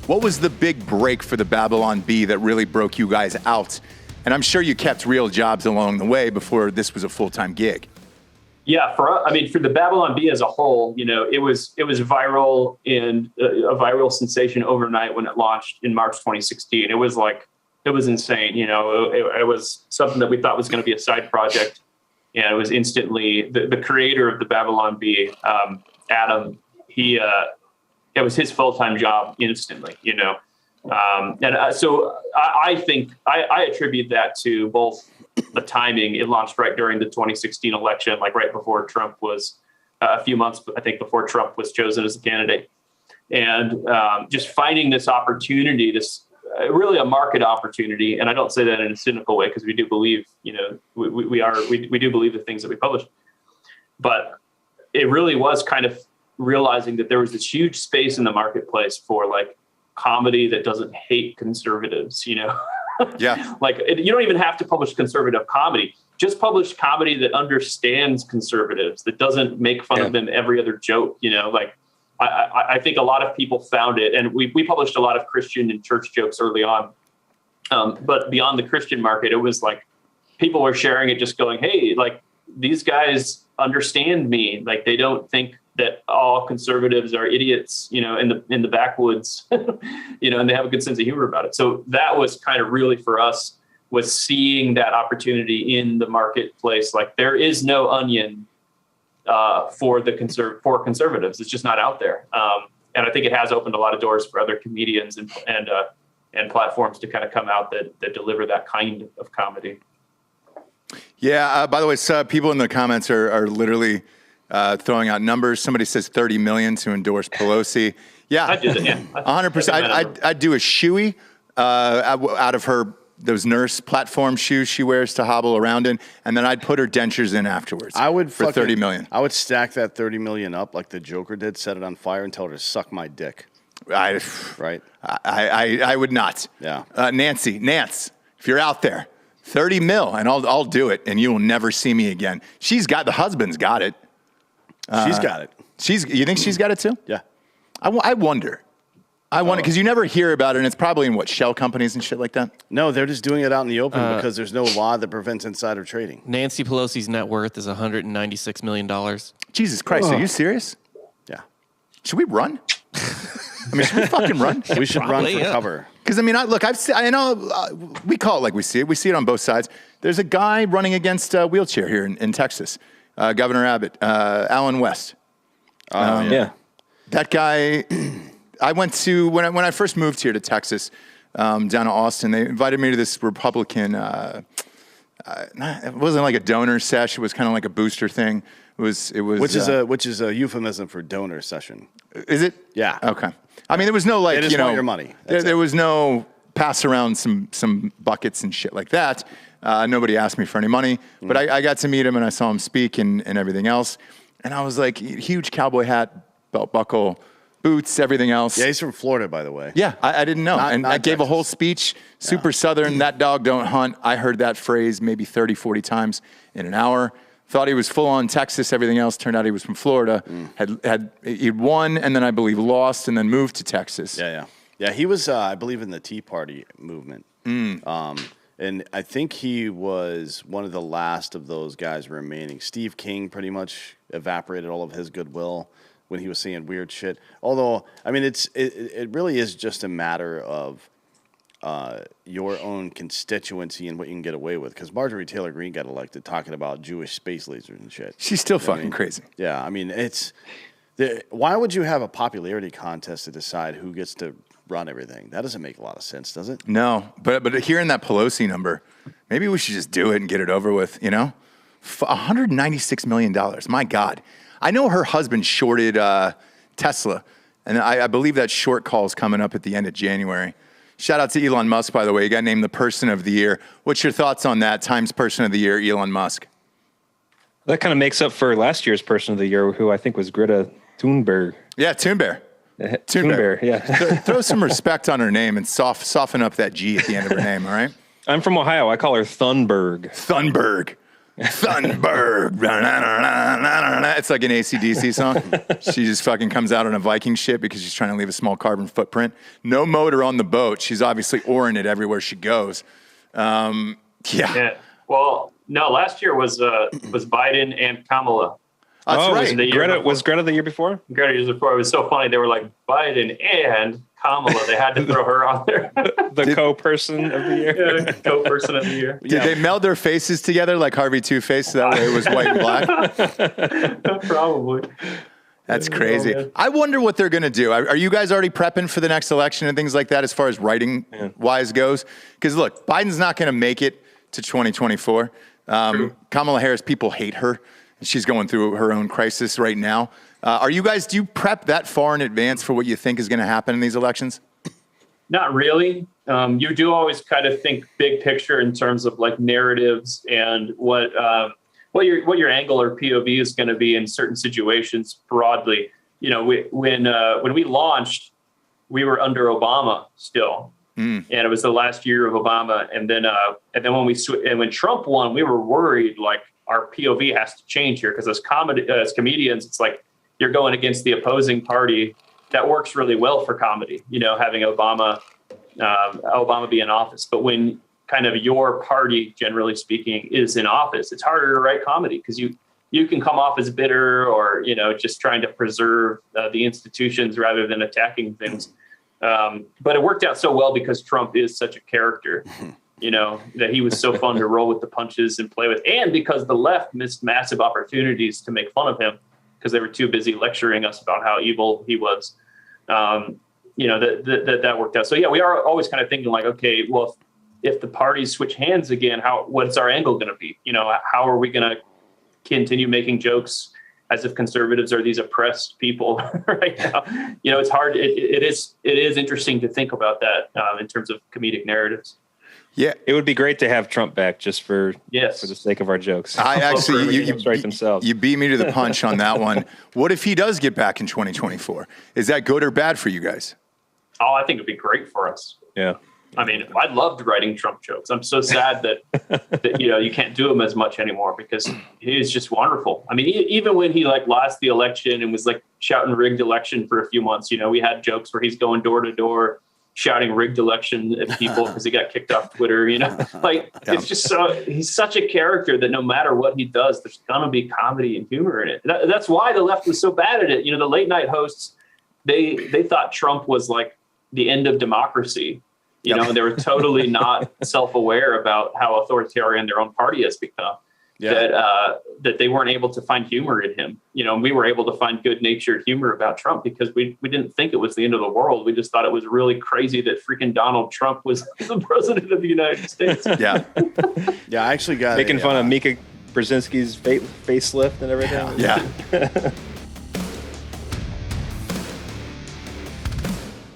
What was the big break for the Babylon Bee that really broke you guys out? And I'm sure you kept real jobs along the way before this was a full-time gig. Yeah, for the Babylon Bee as a whole, it was viral and a viral sensation overnight when it launched in March 2016. It was insane. It was something that we thought was going to be a side project, and it was instantly the creator of the Babylon Bee, Adam. It was his full-time job instantly. So I think I attribute that to both the timing. It launched right during the 2016 election, like right before Trump was a few months, I think, before Trump was chosen as a candidate. And just finding this opportunity, this really a market opportunity. And I don't say that in a cynical way, because we do believe, we do believe the things that we publish. But it really was kind of realizing that there was this huge space in the marketplace for like comedy that doesn't hate conservatives, Yeah. You don't even have to publish conservative comedy. Just publish comedy that understands conservatives, that doesn't make fun of them every other joke. I think a lot of people found it, and we published a lot of Christian and church jokes early on. But beyond the Christian market, it was like people were sharing it, just going, "Hey, like these guys understand me. Like they don't think that all conservatives are idiots, in the backwoods, and they have a good sense of humor about it." So that was kind of really for us, was seeing that opportunity in the marketplace. Like there is no onion for conservatives. It's just not out there. And I think it has opened a lot of doors for other comedians and platforms to kind of come out that deliver that kind of comedy. Yeah. By the way, people in the comments are literally throwing out numbers. Somebody says 30 million to endorse Pelosi. Yeah, I do that. Yeah, 100%. I'd do a shoey out of those nurse platform shoes she wears to hobble around in, and then I'd put her dentures in afterwards. I would for 30 million. I would stack that 30 million up like the Joker did, set it on fire, and tell her to suck my dick. Right? I would not. Yeah. Nance, if you're out there, 30 mil, and I'll do it, and you will never see me again. The husband's got it. She's got it. You think she's got it too? Yeah. I wonder, because you never hear about it, and it's probably in shell companies and shit like that. No, they're just doing it out in the open because there's no law that prevents insider trading. Nancy Pelosi's net worth is $196 million. Jesus Christ, are you serious? Yeah. Should we run? Should we fucking run? We should run for cover. Because I know we call it like we see it. We see it on both sides. There's a guy running against a wheelchair here in Texas. Governor Abbott, Alan West. Yeah. That guy, I went to, when I first moved here to Texas, down to Austin, they invited me to this Republican, it wasn't like a donor sesh, it was kind of like a booster thing. Which is a euphemism for donor session. Is it? Yeah. Okay. There was no they just want your money. There was no pass around some buckets and shit like that. Nobody asked me for any money, but I got to meet him and I saw him speak and everything else. And I was like, huge cowboy hat, belt buckle, boots, everything else. Yeah, he's from Florida, by the way. Yeah, I didn't know. I gave a whole speech, super Southern, that dog don't hunt. I heard that phrase maybe 30, 40 times in an hour. Thought he was full on Texas, everything else. Turned out he was from Florida. He'd won and then I believe lost and then moved to Texas. Yeah, he was, I believe, in the Tea Party movement. And I think he was one of the last of those guys remaining. Steve King pretty much evaporated all of his goodwill when he was saying weird shit. Although, it really is just a matter of your own constituency and what you can get away with. Because Marjorie Taylor Greene got elected talking about Jewish space lasers and shit. She's still fucking crazy. Yeah, why would you have a popularity contest to decide who gets to run everything? That doesn't make a lot of sense, does it? No, but hearing that Pelosi number, maybe we should just do it and get it over with, $196 million. My God. I know her husband shorted Tesla, and I believe that short call is coming up at the end of January. Shout out to Elon Musk, by the way. He got named the Person of the Year. What's your thoughts on that? Times Person of the Year, Elon Musk. That kind of makes up for last year's Person of the Year, who I think was Greta Thunberg. Yeah, Thunberg. Yeah. Throw some respect on her name and soften up that G at the end of her name, all right? I'm from Ohio. I call her Thunberg. Thunberg. Thunberg. It's like an AC/DC song. She just fucking comes out on a Viking ship because she's trying to leave a small carbon footprint. No motor on the boat. She's obviously oaring it everywhere she goes. Yeah. Well, no, last year was Biden and Kamala. That's right. Was Greta the year before? Greta years before. It was so funny. They were like Biden and Kamala. They had to throw her on there. The co-person of the year. Yeah, co-person of the year. Did they meld their faces together like Harvey Two-Face so that way it was white and black? Probably. That's crazy. I wonder what they're going to do. Are you guys already prepping for the next election and things like that as far as writing-wise goes? Because, look, Biden's not going to make it to 2024. Kamala Harris, people hate her. She's going through her own crisis right now. Do you prep that far in advance for what you think is going to happen in these elections? Not really. You do always kind of think big picture in terms of like narratives and what your angle or POV is going to be in certain situations broadly. You know, when we launched, we were under Obama still, and it was the last year of Obama. And then when Trump won, we were worried like our POV has to change here because as comedians, it's like you're going against the opposing party. That works really well for comedy, you know, having Obama be in office. But when kind of your party, generally speaking, is in office, it's harder to write comedy because you can come off as bitter or, you know, just trying to preserve the institutions rather than attacking things. But it worked out so well because Trump is such a character, you know, that he was so fun to roll with the punches and play with. And because the left missed massive opportunities to make fun of him because they were too busy lecturing us about how evil he was. You know, that worked out. So, yeah, we are always kind of thinking like, okay, well, if the parties switch hands again, what's our angle going to be? You know, how are we going to continue making jokes as if conservatives are these oppressed people right now? You know, it's hard. It is interesting to think about that in terms of comedic narratives. Yeah, it would be great to have Trump back just for the sake of our jokes. I actually, themselves. You beat me to the punch on that one. What if he does get back in 2024? Is that good or bad for you guys? Oh, I think it'd be great for us. Yeah. I mean, I loved writing Trump jokes. I'm so sad that you know, you can't do them as much anymore because he is just wonderful. I mean, even when he like lost the election and was like shouting rigged election for a few months, you know, we had jokes where he's going door to door shouting rigged election at people because he got kicked off Twitter, you know, like it's just he's such a character that no matter what he does, there's gonna be comedy and humor in it. That's why the left was so bad at it. You know, the late night hosts, they thought Trump was like the end of democracy. You know, they were totally not self-aware about how authoritarian their own party has become. That they weren't able to find humor in him. You know, we were able to find good-natured humor about Trump because we didn't think it was the end of the world. We just thought it was really crazy that freaking Donald Trump was the president of the United States. Yeah. Yeah, I actually got making fun of Mika Brzezinski's facelift and everything. Yeah.